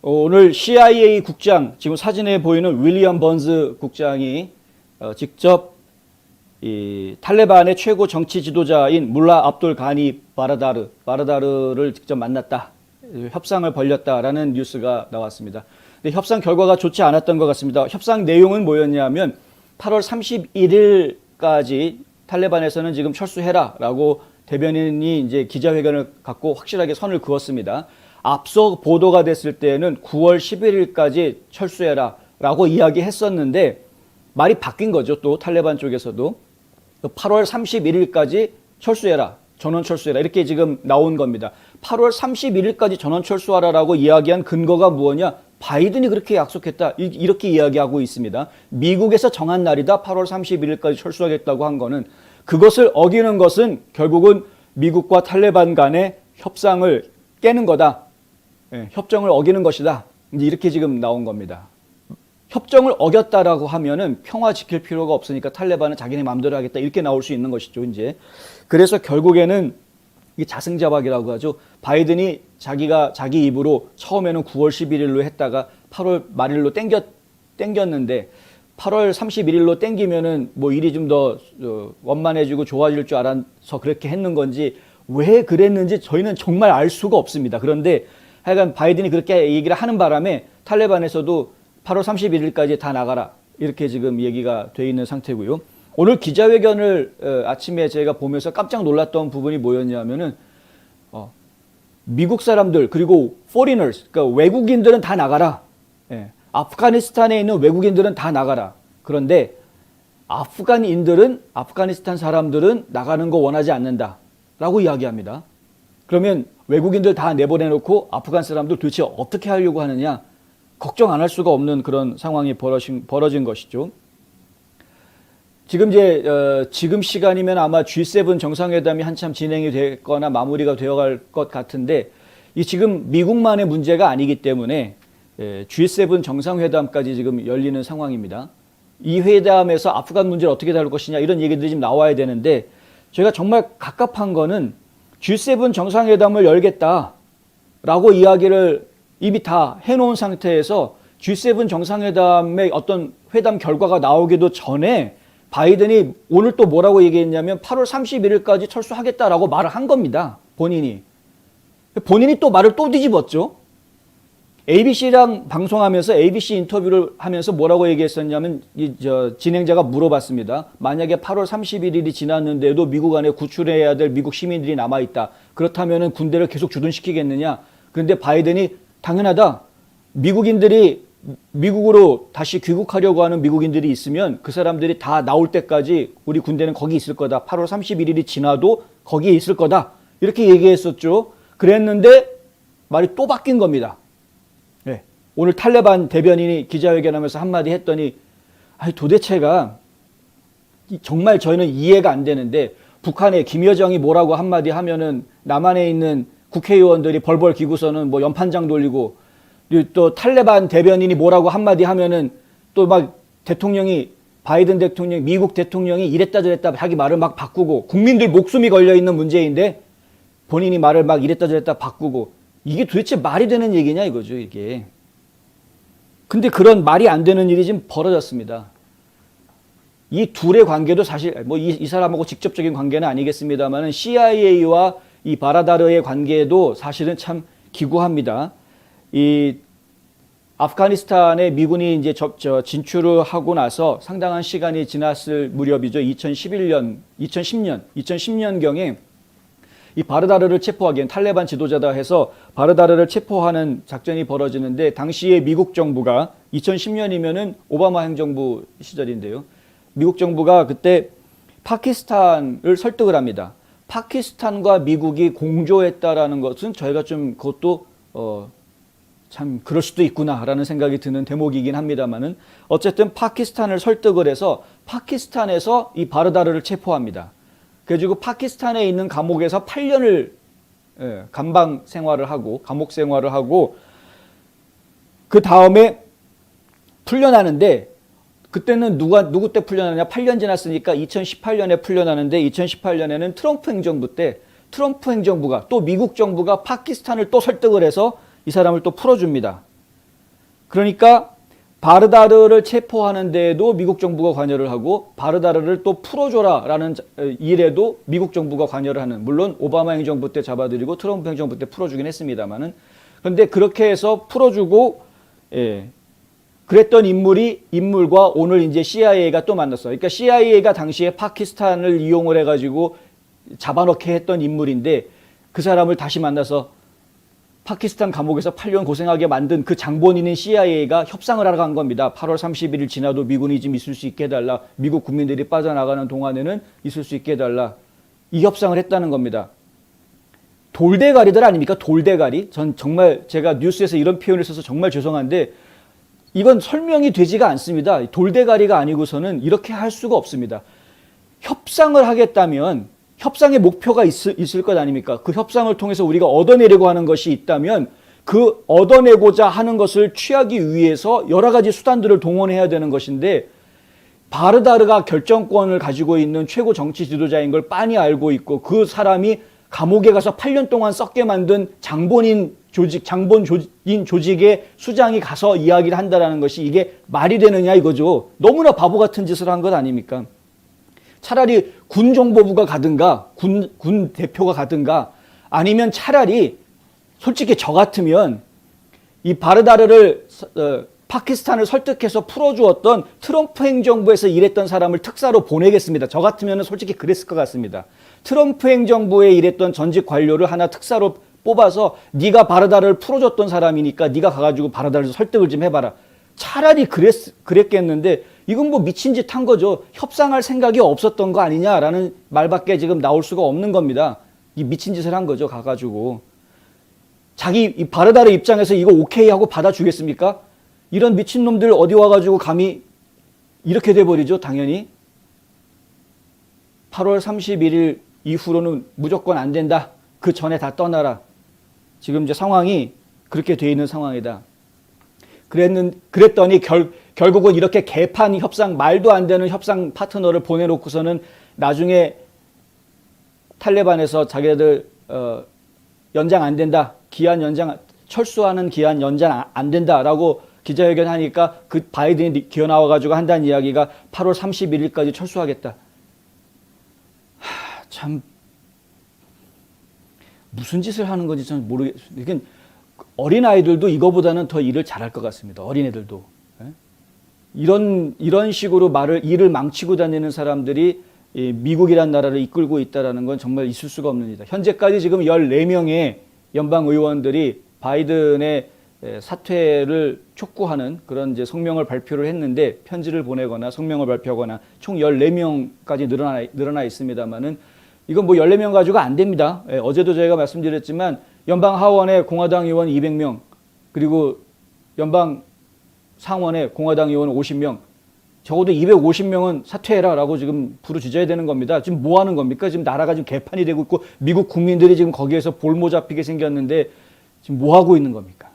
오늘 CIA 국장, 지금 사진에 보이는 윌리엄 번즈 국장이 직접 이 탈레반의 최고 정치 지도자인 물라 압돌 가니 바라다르를 직접 만났다. 협상을 벌였다라는 뉴스가 나왔습니다. 근데 협상 결과가 좋지 않았던 것 같습니다. 협상 내용은 뭐였냐면 8월 31일까지 탈레반에서는 지금 철수해라라고 대변인이 이제 기자회견을 갖고 확실하게 선을 그었습니다. 앞서 보도가 됐을 때는 9월 11일까지 철수해라라고 이야기했었는데 말이 바뀐 거죠. 또 탈레반 쪽에서도 8월 31일까지 철수해라. 전원 철수해라. 이렇게 지금 나온 겁니다. 8월 31일까지 전원 철수하라라고 이야기한 근거가 무엇이냐? 바이든이 그렇게 약속했다. 이렇게 이야기하고 있습니다. 미국에서 정한 날이다. 8월 31일까지 철수하겠다고 한 거는 그것을 어기는 것은 결국은 미국과 탈레반 간의 협상을 깨는 거다. 협정을 어기는 것이다. 이렇게 지금 나온 겁니다. 협정을 어겼다라고 하면은 평화 지킬 필요가 없으니까 탈레반은 자기네 마음대로 하겠다. 이렇게 나올 수 있는 것이죠, 이제. 그래서 결국에는 이게 자승자박이라고 하죠. 바이든이 자기 입으로 처음에는 9월 11일로 했다가 8월 말일로 땡겼는데 8월 31일로 땡기면은 뭐 일이 좀 더 원만해지고 좋아질 줄 알아서 그렇게 했는 건지 왜 그랬는지 저희는 정말 알 수가 없습니다. 그런데 하여간 바이든이 그렇게 얘기를 하는 바람에 탈레반에서도 8월 31일까지 다 나가라. 이렇게 지금 얘기가 돼 있는 상태고요. 오늘 기자회견을 아침에 제가 보면서 깜짝 놀랐던 부분이 뭐였냐면은 미국 사람들 그리고 foreigners, 그러니까 외국인들은 다 나가라. 아프가니스탄에 있는 외국인들은 다 나가라. 그런데 아프가니스탄 사람들은 나가는 거 원하지 않는다라고 이야기합니다. 그러면 외국인들 다 내보내놓고 아프간 사람들 도대체 어떻게 하려고 하느냐? 걱정 안 할 수가 없는 그런 상황이 벌어진 것이죠. 지금 지금 시간이면 아마 G7 정상회담이 한참 진행이 됐거나 마무리가 되어갈 것 같은데 이 지금 미국만의 문제가 아니기 때문에 G7 정상회담까지 지금 열리는 상황입니다. 이 회담에서 아프간 문제를 어떻게 다룰 것이냐 이런 얘기들이 지금 나와야 되는데 저희가 정말 갑갑한 거는 G7 정상회담을 열겠다라고 이야기를 이미 다 해놓은 상태에서 G7 정상회담의 어떤 회담 결과가 나오기도 전에 바이든이 오늘 또 뭐라고 얘기했냐면 8월 31일까지 철수하겠다라고 말을 한 겁니다. 본인이 또 말을 또 뒤집었죠. ABC랑 방송하면서 ABC 인터뷰를 하면서 뭐라고 얘기했었냐면 진행자가 물어봤습니다. 만약에 8월 31일이 지났는데도 미국 안에 구출해야 될 미국 시민들이 남아있다. 그렇다면 군대를 계속 주둔시키겠느냐. 그런데 바이든이 당연하다. 미국인들이 미국으로 다시 귀국하려고 하는 미국인들이 있으면 그 사람들이 다 나올 때까지 우리 군대는 거기 있을 거다. 8월 31일이 지나도 거기에 있을 거다. 이렇게 얘기했었죠. 그랬는데 말이 또 바뀐 겁니다. 오늘 탈레반 대변인이 기자회견하면서 한마디 했더니 도대체가 정말 저희는 이해가 안 되는데 북한의 김여정이 뭐라고 한마디 하면은 남한에 있는 국회의원들이 벌벌 기고서는 뭐 연판장 돌리고 또 탈레반 대변인이 뭐라고 한마디 하면은 또 막 바이든 대통령이 미국 대통령이 이랬다 저랬다 자기 말을 막 바꾸고 국민들 목숨이 걸려 있는 문제인데 본인이 말을 막 이랬다 저랬다 바꾸고 이게 도대체 말이 되는 얘기냐 이거죠 이게. 근데 그런 말이 안 되는 일이 지금 벌어졌습니다. 이 둘의 관계도 사실 뭐 이 사람하고 직접적인 관계는 아니겠습니다만은 CIA와 이 바라다르의 관계도 사실은 참 기구합니다. 이 아프가니스탄에 미군이 이제 진출을 하고 나서 상당한 시간이 지났을 무렵이죠. 2010년경에 이 바르다르를 체포하기엔 탈레반 지도자다 해서 바르다르를 체포하는 작전이 벌어지는데 당시에 미국 정부가 2010년이면은 오바마 행정부 시절인데요. 미국 정부가 그때 파키스탄을 설득을 합니다. 파키스탄과 미국이 공조했다라는 것은 저희가 좀 그것도 참 그럴 수도 있구나라는 생각이 드는 대목이긴 합니다만은 어쨌든 파키스탄을 설득을 해서 파키스탄에서 이 바르다르를 체포합니다. 그래가지고 파키스탄에 있는 감옥에서 8년을 감방 생활을 하고 감옥 생활을 하고 그 다음에 풀려나는데 그때는 누구 때 풀려나냐? 8년 지났으니까 2018년에 풀려나는데 2018년에는 트럼프 행정부 때 트럼프 행정부가 또 미국 정부가 파키스탄을 또 설득을 해서 이 사람을 또 풀어줍니다. 그러니까 바르다르를 체포하는 데에도 미국 정부가 관여를 하고 바르다르를 또 풀어줘라라는 일에도 미국 정부가 관여를 하는, 물론 오바마 행정부 때 잡아들이고 트럼프 행정부 때 풀어주긴 했습니다만은, 그런데 그렇게 해서 풀어주고 그랬던 인물과 오늘 이제 CIA가 또 만났어요. 그러니까 CIA가 당시에 파키스탄을 이용을 해가지고 잡아넣게 했던 인물인데 그 사람을 다시 만나서 파키스탄 감옥에서 8년 고생하게 만든 그 장본인인 CIA가 협상을 하러 간 겁니다. 8월 31일 지나도 미군이 좀 있을 수 있게 해달라. 미국 국민들이 빠져나가는 동안에는 있을 수 있게 해달라. 이 협상을 했다는 겁니다. 돌대가리들 아닙니까? 돌대가리. 전 정말 제가 뉴스에서 이런 표현을 써서 정말 죄송한데 이건 설명이 되지가 않습니다. 돌대가리가 아니고서는 이렇게 할 수가 없습니다. 협상을 하겠다면 협상의 목표가 있을 것 아닙니까? 그 협상을 통해서 우리가 얻어내려고 하는 것이 있다면 그 얻어내고자 하는 것을 취하기 위해서 여러 가지 수단들을 동원해야 되는 것인데, 바르다르가 결정권을 가지고 있는 최고 정치 지도자인 걸 빤히 알고 있고 그 사람이 감옥에 가서 8년 동안 썩게 만든 장본인 조직의 수장이 가서 이야기를 한다는 것이 이게 말이 되느냐 이거죠. 너무나 바보 같은 짓을 한 것 아닙니까? 차라리 군정보부가 가든가 군 대표가 가든가, 아니면 차라리 솔직히 저 같으면 이 바르다르를 파키스탄을 설득해서 풀어주었던 트럼프 행정부에서 일했던 사람을 특사로 보내겠습니다. 저 같으면 솔직히 그랬을 것 같습니다. 트럼프 행정부에 일했던 전직 관료를 하나 특사로 뽑아서 네가 바르다르를 풀어줬던 사람이니까 네가 가가지고 바르다르를 설득을 좀 해봐라. 차라리 그랬겠는데 이건 뭐 미친 짓 한 거죠. 협상할 생각이 없었던 거 아니냐라는 말밖에 지금 나올 수가 없는 겁니다. 이 미친 짓을 한 거죠. 가가지고 이 바르다르 입장에서 이거 오케이 하고 받아주겠습니까? 이런 미친놈들 어디 와가지고 감히 이렇게 돼버리죠. 당연히 8월 31일 이후로는 무조건 안 된다. 그 전에 다 떠나라. 지금 이제 상황이 그렇게 돼 있는 상황이다. 그랬더니 결국은 이렇게 개판 협상, 말도 안 되는 협상 파트너를 보내놓고서는 나중에 탈레반에서 자기네들 연장 안 된다. 철수하는 기한 연장 안 된다라고 기자회견 하니까 그 바이든이 기어 나와가지고 한다는 이야기가 8월 31일까지 철수하겠다. 참 무슨 짓을 하는 건지 저는 모르겠습니다. 이게 어린아이들도 이거보다는 더 일을 잘할 것 같습니다. 어린애들도. 이런 식으로 일을 망치고 다니는 사람들이 미국이란 나라를 이끌고 있다는 건 정말 있을 수가 없는 일이다. 현재까지 지금 14명의 연방 의원들이 바이든의 사퇴를 촉구하는 그런 이제 성명을 발표를 했는데, 편지를 보내거나 성명을 발표하거나 총 14명까지 늘어나 있습니다만은 이건 뭐 14명 가지고 안 됩니다. 어제도 저희가 말씀드렸지만 연방 하원에 공화당 의원 200명, 그리고 연방 상원에 공화당 의원 50명, 적어도 250명은 사퇴해라라고 지금 부르짖어야 되는 겁니다. 지금 뭐 하는 겁니까? 지금 나라가 지금 개판이 되고 있고 미국 국민들이 지금 거기에서 볼모 잡히게 생겼는데 지금 뭐 하고 있는 겁니까?